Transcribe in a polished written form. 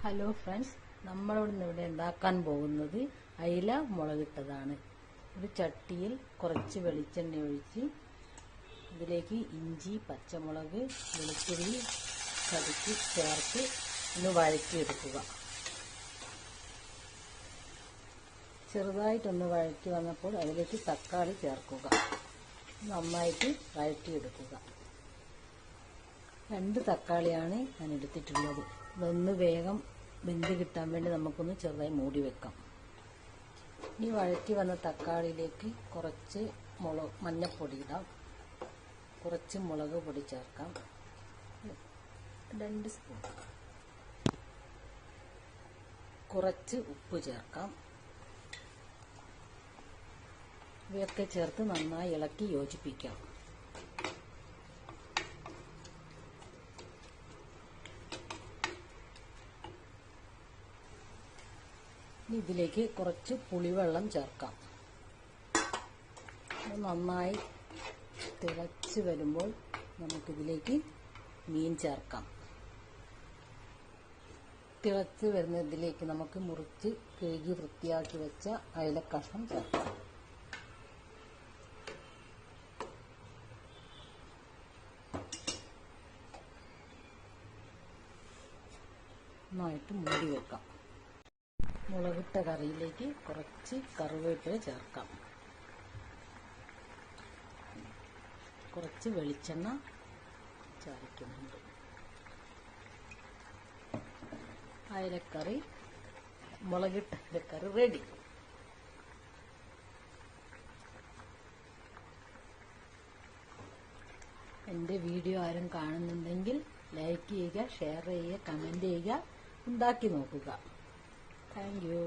Hello friends, നമ്മളിവിടെ ഉണ്ടാക്കാൻ പോകുന്നത് അയില മുളകിട്ടതാണ്. ഒരു ചട്ടിയിൽ കുറച്ച് വെളിച്ചെണ്ണ ഒഴിച്ച് ഇതിലേക്ക് ഇഞ്ചി, പച്ചമുളക്, വെളുത്തുള്ളി ചതച്ച് ചേർത്ത് ഒന്ന് വഴറ്റിയെടുക്കുക. ചെറുതായിട്ടൊന്ന് വഴറ്റി വന്നപ്പോൾ അതിലേക്ക് തക്കാളി ചേർക്കുക. നന്നായിട്ട് വഴറ്റിയെടുക്കുക. 2 തക്കാളിയാണ് ഞാൻ എടുത്തിട്ടുള്ളത്. ഇതൊന്ന് വേഗം വെന്ത് കിട്ടാൻ വേണ്ടി നമുക്കൊന്ന് ചെറുതായി മൂടി വെക്കാം. ഈ വഴറ്റി വന്ന തക്കാളിയിലേക്ക് കുറച്ച് മഞ്ഞൾപ്പൊടി ഇടാം, കുറച്ച് മുളക് പൊടി ചേർക്കാം, 2 സ്പൂൺ, കുറച്ച് ഉപ്പ് ചേർക്കാം. ഇവയൊക്കെ ചേർത്ത് നന്നായി ഇളക്കി യോജിപ്പിക്കാം. ഇതിലേക്ക് കുറച്ച് പുളിവെള്ളം ചേർക്കാം. നന്നായി തിളച്ച് വരുമ്പോൾ നമുക്കിതിലേക്ക് മീൻ ചേർക്കാം. തിളച്ച് വരുന്നതിലേക്ക് നമുക്ക് മുറിച്ച് കഴുകി വൃത്തിയാക്കി വെച്ച അയിലക്കഷ്ണം ചേർക്കാം. നന്നായിട്ട് മൂടി വെക്കാം. മുളകിട്ട കറിയിലേക്ക് കുറച്ച് കറിവേപ്പില ചേർക്കാം. കുറച്ച് വെളിച്ചെണ്ണ ചേർക്കുന്നുണ്ട്. അയിലക്കറി, മുളകിട്ട അയിലക്കറി റെഡി. എൻ്റെ വീഡിയോ ആരും കാണുന്നുണ്ടെങ്കിൽ ലൈക്ക് ചെയ്യുക, ഷെയർ ചെയ്യുക, കമൻറ്റ് ചെയ്യുക, ഉണ്ടാക്കി നോക്കുക. Thank you.